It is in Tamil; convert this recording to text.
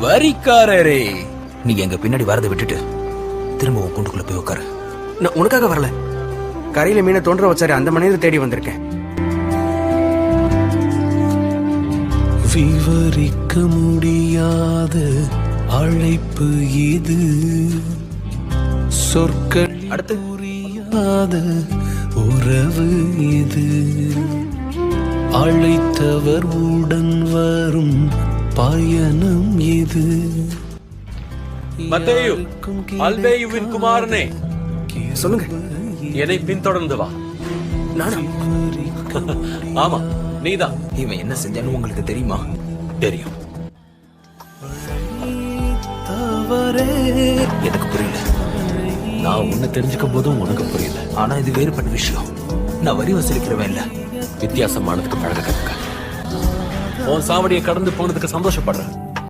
வரிக்காரரே, நீ எங்க பின்னாடி வரதை விட்டுட்டு திரும்ப உன் கூண்டுக்குள்ள போய் உட்காரு. நான் உனக்காக வரல, கரையில மீனை தோன்ற வச்சாரு அந்த மனிதரை தேடி வந்திருக்கேன். விவரிக்க முடியாத அழைப்பு இது, சொற்கள் அடுத்து புரியாத உறவு இது, அழைத்தவர் உடன் வரும் பயணம் இது. மத்தேயு, அல்பேயுவின் குமாரனே, சொல்லுங்க. என்னை பின்தொடர்ந்து வா. நானா? ஆமா, நீதான். இவன் என்ன செஞ்சான்னு உங்களுக்கு தெரியுமா? தெரியும். எனக்கு புரியல. நான் உன்னை தெரிஞ்சுக்கும் போதும் உனக்கு புரியல. ஆனா இது வேறுபட்ட விஷயம். நான் வரி வசூலிக்கிறவன் இல்ல. வித்தியாசமானதுக்கு பழக கத்துக்க. உன் சாவடியை கடந்து போனதுக்கு சந்தோஷப்படுறேன்.